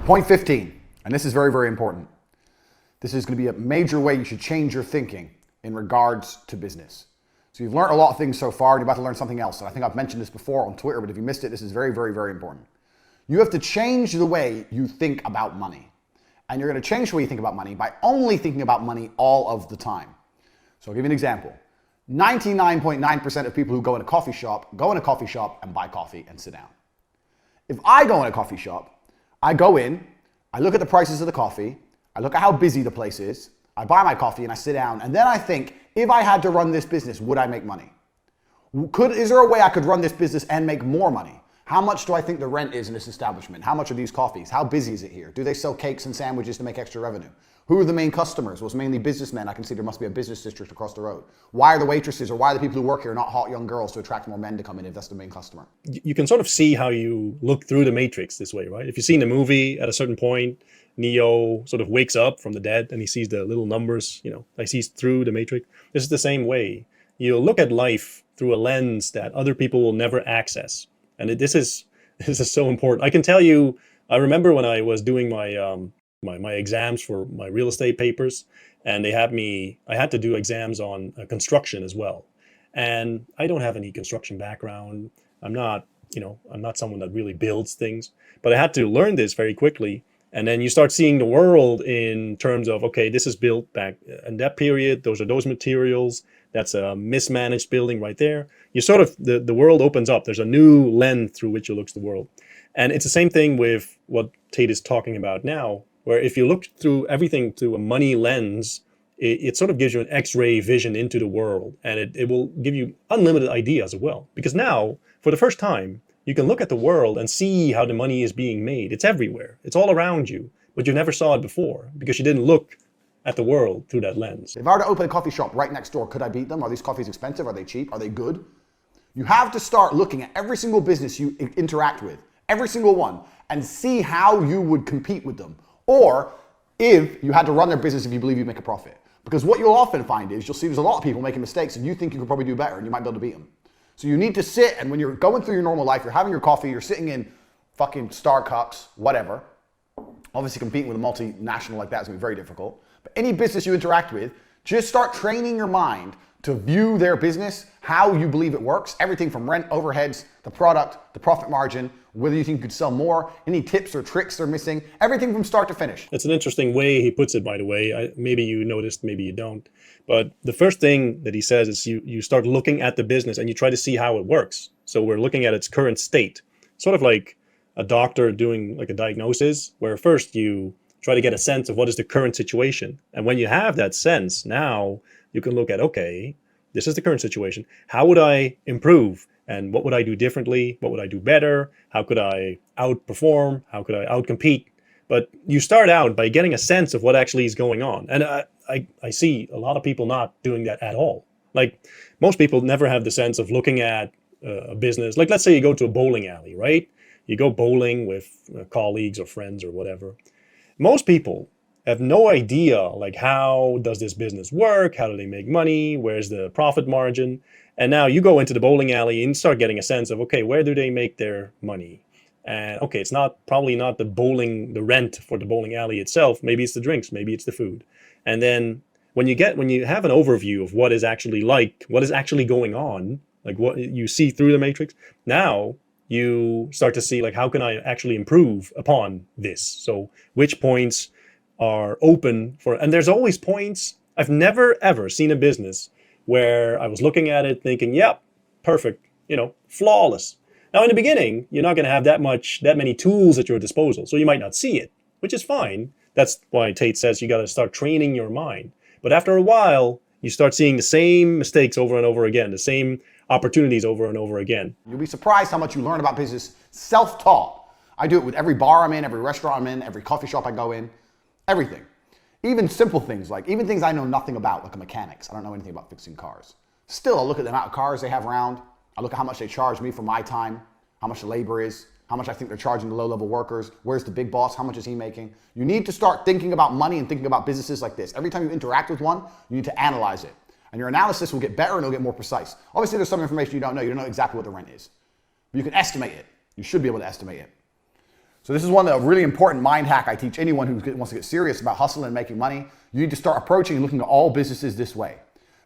Point 15, and this is very, very important. This is going to be a major way you should change your thinking in regards to business. So you've learned a lot of things so far, and you're about to learn something else. And I think I've mentioned this before on Twitter, but if you missed it, this is very, very, very important. You have to change the way you think about money. And you're going to change the way you think about money by only thinking about money all of the time. So I'll give you an example. 99.9% of people who go in a coffee shop and buy coffee and sit down. If I go in a coffee shop, I go in, I look at the prices of the coffee, I look at how busy the place is, I buy my coffee and I sit down, and then I think, if I had to run this business, would I make money? Is there a way I could run this business and make more money? How much do I think the rent is in this establishment? How much are these coffees? How busy is it here? Do they sell cakes and sandwiches to make extra revenue? Who are the main customers? Well, it's mainly businessmen. I can see there must be a business district across the road. Why are the waitresses or why are the people who work here not hot young girls to attract more men to come in if that's the main customer? You can sort of see how you look through the matrix this way, right? If you've seen the movie, at a certain point, Neo sort of wakes up from the dead and he sees the little numbers, he sees through the matrix. This is the same way. You look at life through a lens that other people will never access. And this is so important. I can tell you, I remember when I was doing my exams for my real estate papers, and I had to do exams on construction as well. And I don't have any construction background. I'm not someone that really builds things, but I had to learn this very quickly. And then you start seeing the world in terms of, okay, this is built back in that period. Those are those materials. That's a mismanaged building right there. You sort of, the world opens up. There's a new lens through which you look at the world. And it's the same thing with what Tate is talking about now, where if you look through everything through a money lens, it sort of gives you an X-ray vision into the world. And it will give you unlimited ideas as well. Because now, for the first time, you can look at the world and see how the money is being made. It's everywhere. It's all around you. But you never saw it before because you didn't look at the world through that lens. If I were to open a coffee shop right next door, could I beat them? Are these coffees expensive? Are they cheap? Are they good? You have to start looking at every single business you interact with, every single one, and see how you would compete with them. Or if you had to run their business if you believe you'd make a profit. Because what you'll often find is you'll see there's a lot of people making mistakes and you think you could probably do better and you might be able to beat them. So you need to sit, and when you're going through your normal life, you're having your coffee, you're sitting in fucking Starbucks, whatever. Obviously competing with a multinational like that is going to be very difficult. But any business you interact with, just start training your mind to view their business, how you believe it works, everything from rent, overheads, the product, the profit margin, whether you think you could sell more, any tips or tricks they're missing, everything from start to finish. It's an interesting way he puts it, by the way. Maybe you noticed, maybe you don't. But the first thing that he says is you start looking at the business and you try to see how it works. So we're looking at its current state, sort of like a doctor doing like a diagnosis, where first you try to get a sense of what is the current situation. And when you have that sense, now you can look at, okay, this is the current situation. How would I improve? And what would I do differently? What would I do better? How could I outperform? How could I outcompete? But you start out by getting a sense of what actually is going on. And I see a lot of people not doing that at all. Like most people never have the sense of looking at a business. Like let's say you go to a bowling alley, right? You go bowling with colleagues or friends or whatever. Most people have no idea, like, how does this business work? How do they make money? Where's the profit margin? And now you go into the bowling alley and start getting a sense of, okay, where do they make their money? And okay, it's probably not the rent for the bowling alley itself. Maybe it's the drinks, maybe it's the food. And then when you have an overview of what is actually going on, like what you see through the matrix, now you start to see, like, how can I actually improve upon this? So which points are open for, and there's always points. I've never ever seen a business where I was looking at it thinking, yep, perfect, flawless. Now in the beginning, you're not going to have that many tools at your disposal. So you might not see it, which is fine. That's why Tate says you got to start training your mind. But after a while, you start seeing the same mistakes over and over again, the same opportunities over and over again. You'll be surprised how much you learn about business self-taught. I do it with every bar I'm in, every restaurant I'm in, every coffee shop I go in, everything. Even simple things, like even things I know nothing about, like mechanics. I don't know anything about fixing cars. Still, I look at the amount of cars they have around. I look at how much they charge me for my time, how much the labor is, how much I think they're charging the low-level workers. Where's the big boss? How much is he making? You need to start thinking about money and thinking about businesses like this. Every time you interact with one, you need to analyze it. And your analysis will get better and it'll get more precise. Obviously, there's some information you don't know. You don't know exactly what the rent is. But you can estimate it. You should be able to estimate it. So this is one a really important mind hack I teach anyone who wants to get serious about hustling and making money. You need to start approaching and looking at all businesses this way.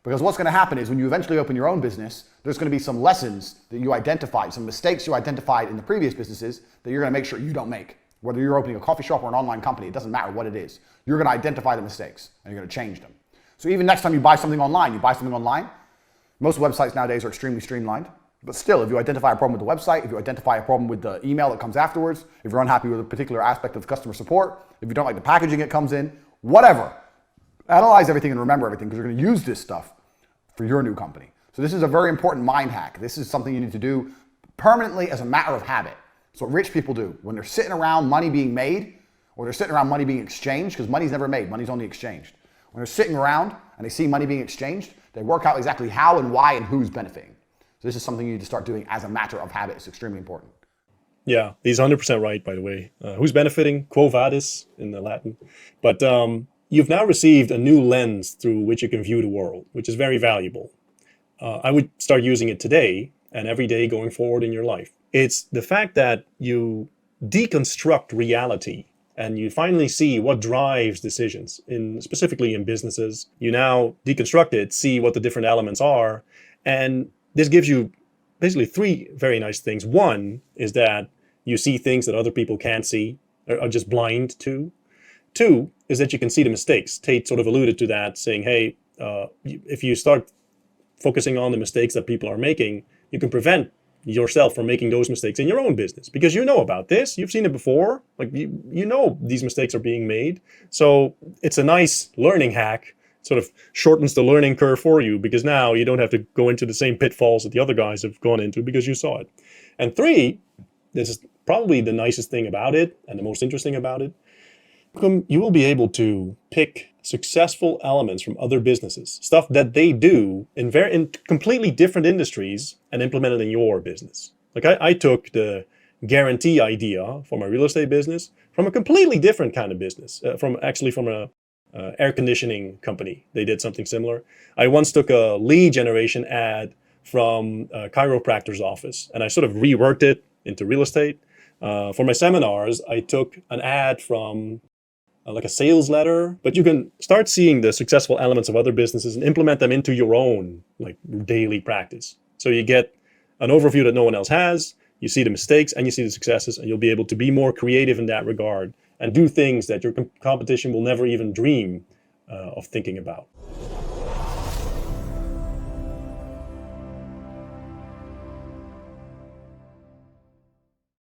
Because what's going to happen is when you eventually open your own business, there's going to be some lessons that you identified, some mistakes you identified in the previous businesses that you're going to make sure you don't make. Whether you're opening a coffee shop or an online company, it doesn't matter what it is. You're going to identify the mistakes and you're going to change them. So even next time you buy something online, most websites nowadays are extremely streamlined. But still, if you identify a problem with the website, if you identify a problem with the email that comes afterwards, if you're unhappy with a particular aspect of customer support, if you don't like the packaging it comes in, whatever, analyze everything and remember everything, because you're going to use this stuff for your new company. So this is a very important mind hack. This is something you need to do permanently as a matter of habit. It's what rich people do. When they're sitting around money being made, or they're sitting around money being exchanged, because money's never made, money's only exchanged. When they're sitting around and they see money being exchanged, they work out exactly how and why and who's benefiting. So this is something you need to start doing as a matter of habit. It's extremely important. Yeah, he's 100% right, by the way. Who's benefiting? Quo vadis in the Latin. But you've now received a new lens through which you can view the world, which is very valuable. I would start using it today and every day going forward in your life. It's the fact that you deconstruct reality and you finally see what drives decisions, specifically in businesses. You now deconstruct it, see what the different elements are, and this gives you basically three very nice things. One is that you see things that other people can't see, or are just blind to. Two is that you can see the mistakes. Tate sort of alluded to that, saying, hey, if you start focusing on the mistakes that people are making, you can prevent yourself from making those mistakes in your own business, because you know about this. You've seen it before. Like you know these mistakes are being made. So it's a nice learning hack. Sort of shortens the learning curve for you, because now you don't have to go into the same pitfalls that the other guys have gone into because you saw it. And three, this is probably the nicest thing about it and the most interesting about it. You will be able to pick successful elements from other businesses, stuff that they do in completely different industries, and implement it in your business. Like I took the guarantee idea for my real estate business from a completely different kind of business, from a air conditioning company. They did something similar. I once took a lead generation ad from a chiropractor's office, and I sort of reworked it into real estate. For my seminars, I took an ad from like a sales letter, but you can start seeing the successful elements of other businesses and implement them into your own like daily practice. So you get an overview that no one else has, you see the mistakes and you see the successes, and you'll be able to be more creative in that regard and do things that your competition will never even dream of thinking about.